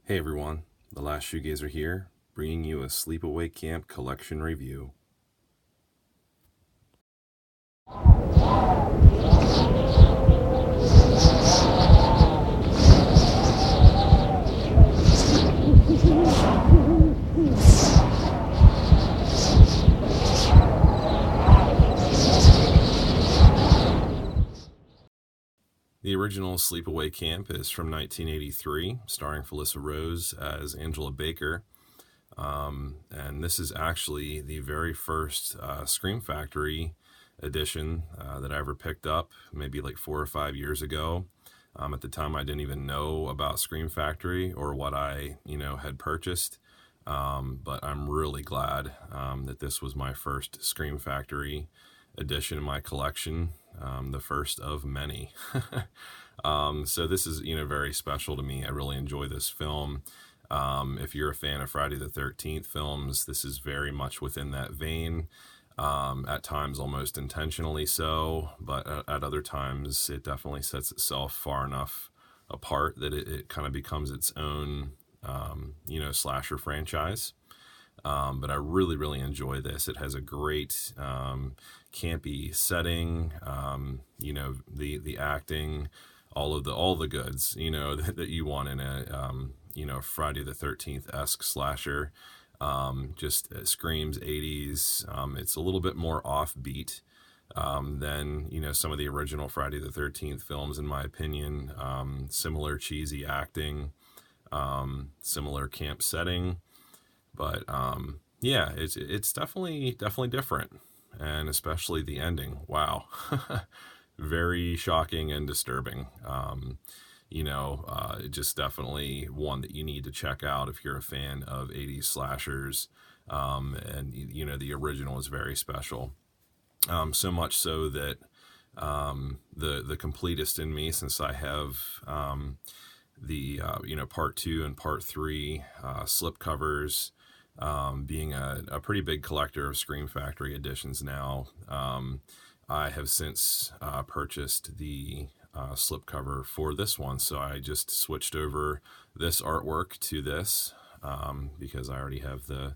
Hey everyone, the last Shoegazer here, bringing you a Sleepaway Camp collection review. The original Sleepaway Camp is from 1983, starring Felissa Rose as Angela Baker. And this is actually the very first Scream Factory edition that I ever picked up, maybe like 4 or 5 years ago. At the time, I didn't even know about Scream Factory or what I, had purchased. But I'm really glad that this was my first Scream Factory edition in my collection, the first of many. So this is, very special to me. I really enjoy this film. If you're a fan of Friday the 13th films, this is very much within that vein. At times almost intentionally so, but at other times it definitely sets itself far enough apart that it kind of becomes its own, slasher franchise. But I really, really enjoy this. It has a great campy setting. The acting, all the goods. That you want in a Friday the 13th esque slasher. Just screams 80s. It's a little bit more offbeat than some of the original Friday the 13th films, in my opinion. Similar cheesy acting, similar camp setting. But yeah, it's definitely different, and especially the ending. Wow, very shocking and disturbing. Just definitely one that you need to check out if you're a fan of 80s slashers. And the original is very special. So much so that the completist in me, since I have the part 2 and part 3 slip covers, being a pretty big collector of Scream Factory editions now, I have since purchased the slipcover for this one. So I just switched over this artwork to this because I already have the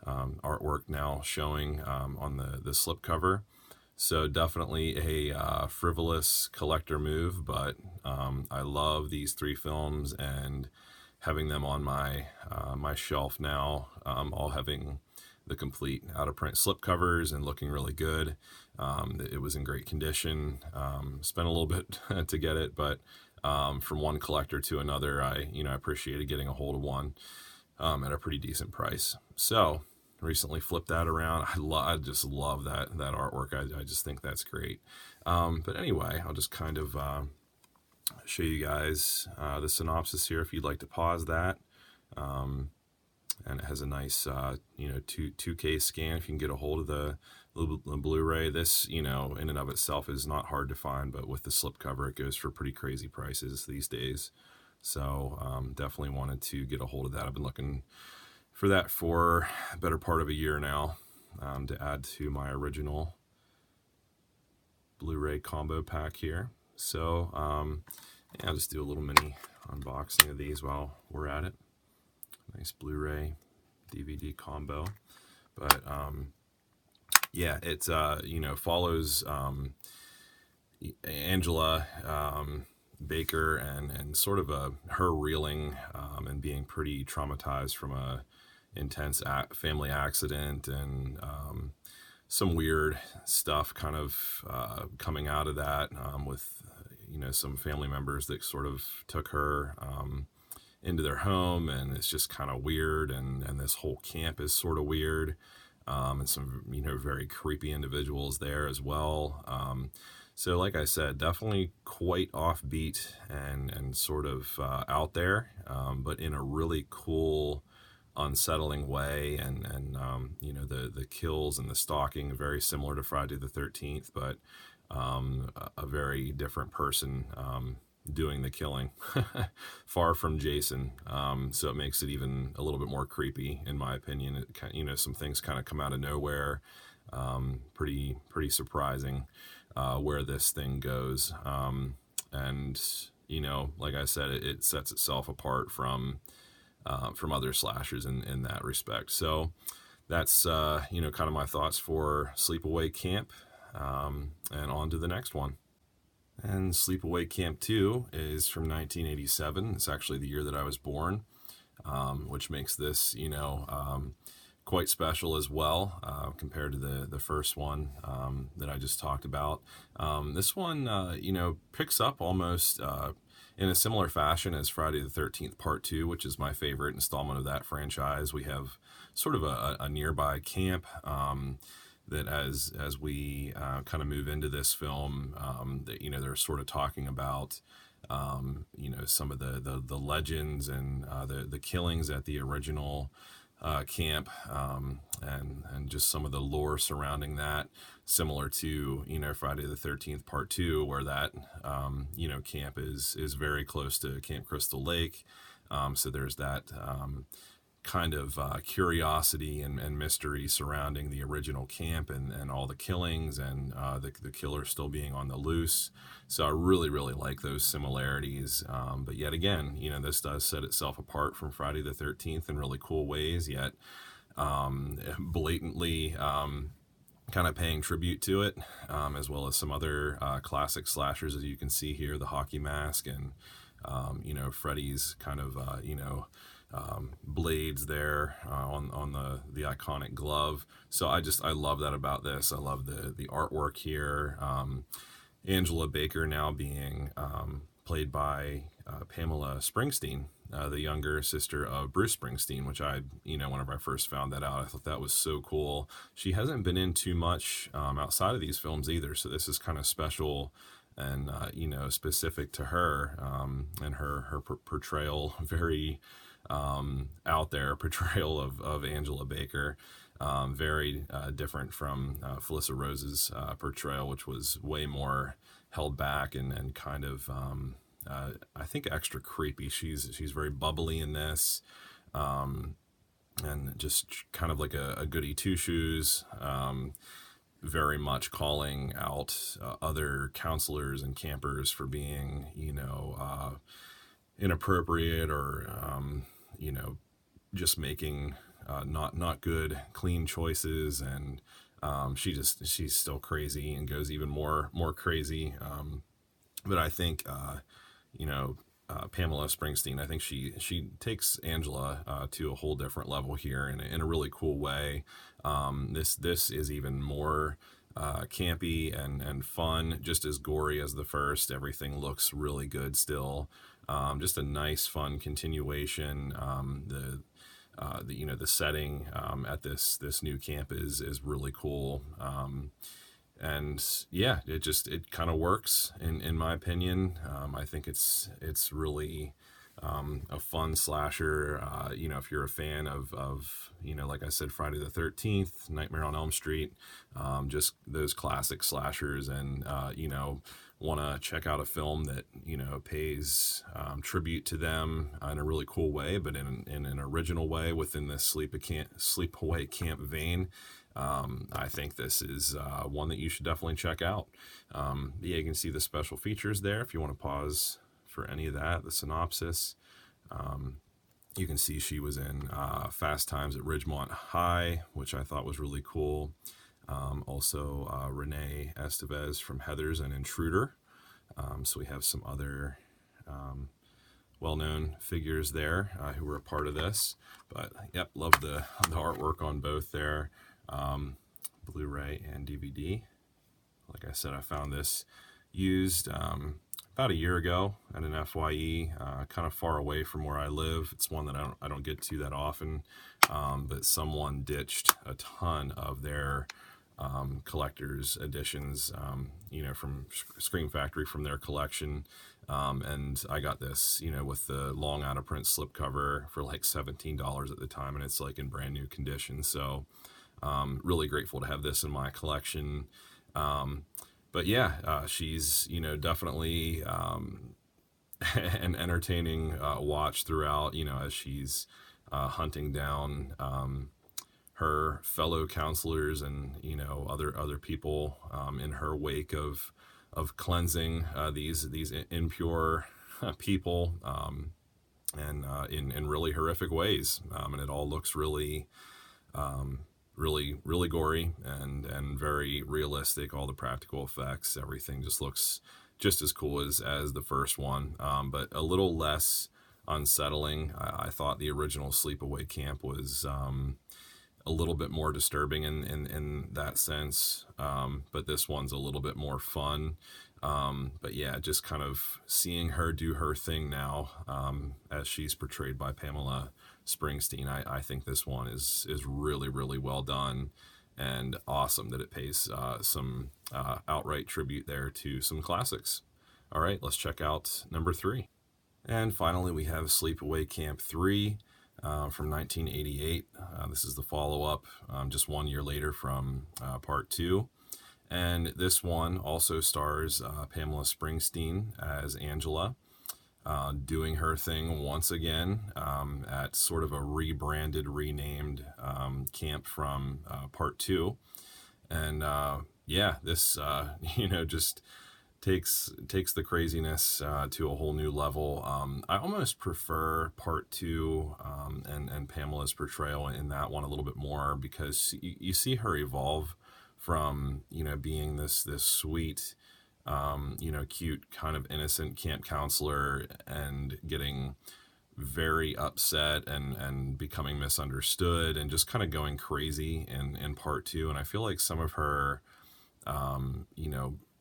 artwork now showing on the slipcover. So definitely a frivolous collector move, but I love these 3 films, and having them on my shelf now, all having the complete out of print slipcovers and looking really good. It was in great condition. Spent a little bit to get it, but from one collector to another, I appreciated getting a hold of one at a pretty decent price. So recently flipped that around. I just love that artwork. I just think that's great. But anyway, I'll just kind of show you guys the synopsis here if you'd like to pause that. And it has a nice 2K scan if you can get a hold of the Blu-ray. This, in and of itself is not hard to find, but with the slipcover, it goes for pretty crazy prices these days. So definitely wanted to get a hold of that. I've been looking for that for a better part of a year now, to add to my original Blu-ray combo pack here. So I'll just do a little mini unboxing of these while we're at it. Nice Blu-ray DVD combo. But yeah, it follows Angela Baker and sort of her reeling and being pretty traumatized from a intense family accident, and some weird stuff kind of coming out of that, with some family members that sort of took her into their home, and it's just kind of weird, and this whole camp is sort of weird, and some very creepy individuals there as well. So like I said, definitely quite offbeat and sort of out there, but in a really cool, unsettling way. And the kills and the stalking very similar to Friday the 13th, but a very different person doing the killing. Far from Jason. So it makes it even a little bit more creepy, in my opinion. Some things kind of come out of nowhere. Pretty surprising where this thing goes. And like I said, it sets itself apart from from other slashers in that respect. So that's kind of my thoughts for Sleepaway Camp, and on to the next one. And Sleepaway Camp 2 is from 1987. It's actually the year that I was born, which makes this, quite special as well, compared to the first one that I just talked about. This one, picks up almost in a similar fashion as Friday the 13th Part 2, which is my favorite installment of that franchise. We have sort of a nearby camp that as we kind of move into this film, that they're sort of talking about some of the legends and the killings at the original camp, and just some of the lore surrounding that, similar to Friday the 13th Part 2, where that camp is very close to Camp Crystal Lake. So there's that kind of curiosity and mystery surrounding the original camp and all the killings, and the killer still being on the loose. So I really, really like those similarities. But yet again, this does set itself apart from Friday the 13th in really cool ways, yet blatantly kind of paying tribute to it, as well as some other classic slashers, as you can see here, the hockey mask and Freddy's kind of blades there on the iconic glove. So I love that about this. I love the artwork here. Angela Baker now being played by Pamela Springsteen, the younger sister of Bruce Springsteen, which whenever I first found that out, I thought that was so cool. She hasn't been in too much outside of these films either, so this is kind of special and specific to her, and her portrayal, very out there portrayal of Angela Baker, very different from Felissa Rose's portrayal, which was way more held back and kind of I think extra creepy. She's very bubbly in this, and just kind of like a goody two shoes. Very much calling out other counselors and campers for being inappropriate, or just making not good clean choices. And she's still crazy and goes even more crazy. But I think Pamela Springsteen, I think she takes Angela to a whole different level here in a really cool way. This is even more campy and fun, just as gory as the first. Everything looks really good still. Just a nice, fun continuation. The setting at this new camp is really cool. And yeah, it kind of works in my opinion. I think it's really a fun slasher. If you're a fan of like I said, Friday the 13th, Nightmare on Elm Street, just those classic slashers, and want to check out a film that pays tribute to them in a really cool way, but in an original way within this Sleepaway Camp vein. I think this is one that you should definitely check out. You can see the special features there if you want to pause for any of that. The synopsis. You can see she was in Fast Times at Ridgemont High, which I thought was really cool. Also, Renee Estevez from Heathers and Intruder. So we have some other well-known figures there who were a part of this. But yep, love the artwork on both there. Blu-ray and DVD. Like I said, I found this used about a year ago at an FYE, kind of far away from where I live. It's one that I don't get to that often, but someone ditched a ton of their collector's editions, from Scream Factory, from their collection. And I got this, with the long out of print slipcover for like $17 at the time, and it's like in brand new condition. So really grateful to have this in my collection. But yeah, she's, definitely an entertaining watch throughout, as she's hunting down her fellow counselors and, other people in her wake of cleansing these impure people. and in really horrific ways. And it all looks really gory and very realistic. All the practical effects, everything just looks just as cool as the first one, but a little less unsettling. I thought the original Sleepaway Camp was a little bit more disturbing in that sense, but this one's a little bit more fun. But yeah, just kind of seeing her do her thing now, as she's portrayed by Pamela Springsteen. I think this one is really well done, and awesome that it pays some outright tribute there to some classics. All right, let's check out number 3. And finally, we have Sleepaway Camp 3 from 1988. This is the follow-up, just 1 year later from part 2. And this one also stars Pamela Springsteen as Angela, doing her thing once again at sort of a rebranded, renamed camp from part 2. And yeah, this just takes the craziness to a whole new level. I almost prefer part 2 and Pamela's portrayal in that one a little bit more, because you see her evolve from being this sweet, cute, kind of innocent camp counselor, and getting very upset and becoming misunderstood and just kind of going crazy in part 2. And I feel like some of her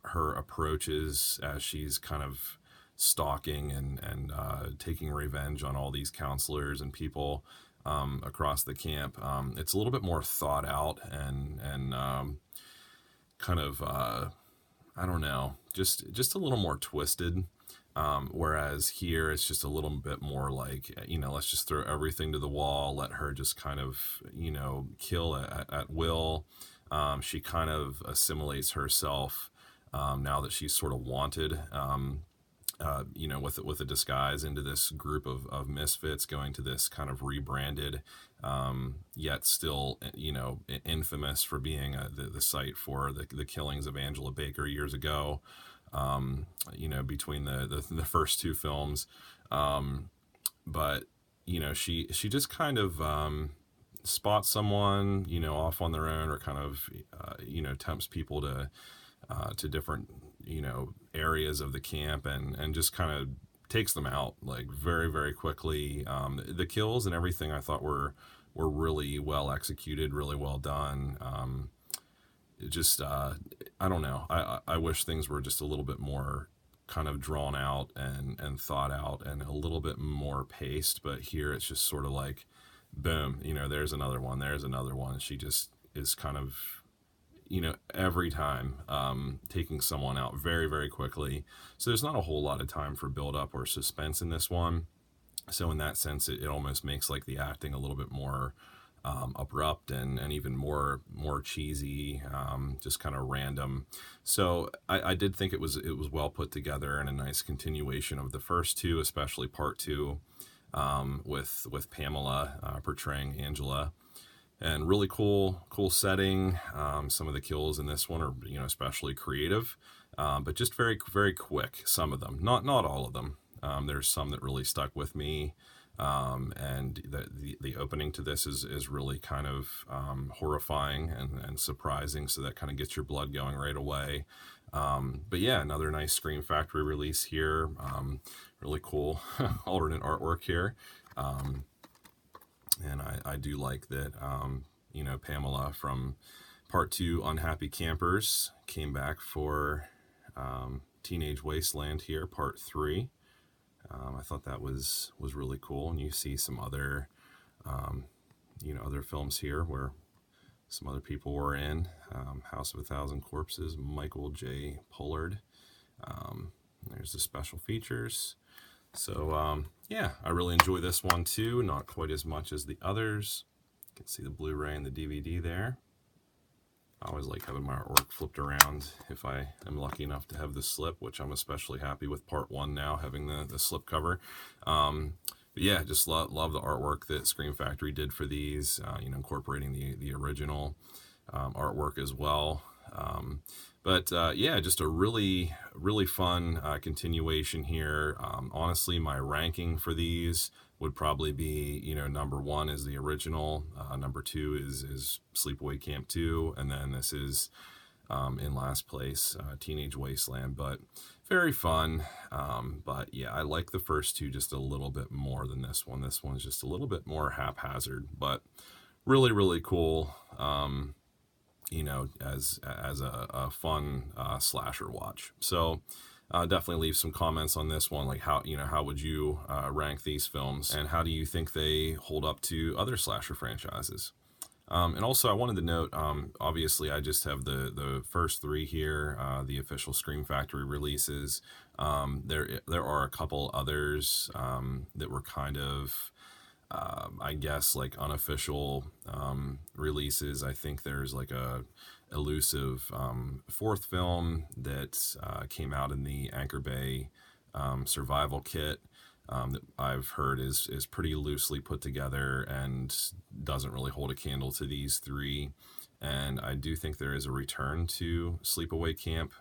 her approaches as she's kind of stalking and taking revenge on all these counselors and people across the camp, it's a little bit more thought out and kind of I don't know, just a little more twisted. Whereas here it's just a little bit more like, let's just throw everything to the wall, let her just kind of, kill at will. She kind of assimilates herself now that she's sort of wanted, with a disguise into this group of misfits, going to this kind of rebranded, yet still, infamous for being the site for the killings of Angela Baker years ago. Between the first 2 films, but she just kind of spots someone off on their own, or kind of tempts people to different areas of the camp, and just kind of takes them out like very quickly. The kills and everything I thought were really well executed, really well done. I don't know. I wish things were just a little bit more kind of drawn out and thought out, and a little bit more paced. But here it's just sort of like, boom, there's another one. She just is kind of, every time taking someone out very quickly. So there's not a whole lot of time for build up or suspense in this one. So in that sense, it almost makes like the acting a little bit more abrupt and even more cheesy, just kind of random. So I did think it was well put together, and a nice continuation of the first 2, especially part 2, with Pamela portraying Angela. And really cool setting. Some of the kills in this one are especially creative, but just very quick. Some of them, not all of them. There's some that really stuck with me. And the opening to this is really kind of horrifying and surprising, so that kind of gets your blood going right away. But yeah, another nice Scream Factory release here. Really cool alternate artwork here. And I do like that, Pamela from part 2 Unhappy Campers came back for Teenage Wasteland here, part 3. I thought that was really cool. And you see some other, other films here where some other people were in. House of a Thousand Corpses, Michael J. Pollard. There's the special features. So, yeah, I really enjoy this one too. Not quite as much as the others. You can see the Blu-ray and the DVD there. I always like having my artwork flipped around if I am lucky enough to have the slip, which I'm especially happy with part 1 now, having the slip cover. But yeah, just love the artwork that Scream Factory did for these, incorporating the original artwork as well. But yeah, just a really, really fun continuation here. Honestly, my ranking for these would probably be, number one is the original, number two is Sleepaway Camp 2, and then this is in last place, Teenage Wasteland. But very fun. But yeah, I like the first two just a little bit more than this one. This one's just a little bit more haphazard, but really, really cool. As a fun slasher watch. So definitely leave some comments on this one, like how would you rank these films, and how do you think they hold up to other slasher franchises? And also, I wanted to note, obviously, I just have the first three here, the official Scream Factory releases. There are a couple others that were kind of, I guess, like unofficial releases. I think there's like a elusive fourth film that came out in the Anchor Bay survival kit. That I've heard is pretty loosely put together and doesn't really hold a candle to these three. And I do think there is a return to Sleepaway Camp.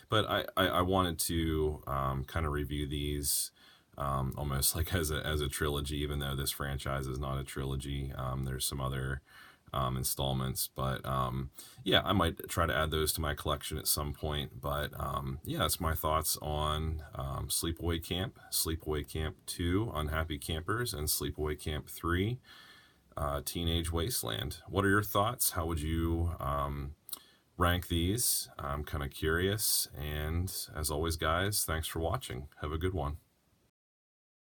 But I wanted to kind of review these almost like as a trilogy, even though this franchise is not a trilogy. There's some other installments, but yeah, I might try to add those to my collection at some point. But yeah, that's my thoughts on Sleepaway Camp, Sleepaway Camp 2, Unhappy Campers, and Sleepaway Camp 3, Teenage Wasteland. What are your thoughts? How would you rank these? I'm kind of curious. And as always, guys, thanks for watching. Have a good one.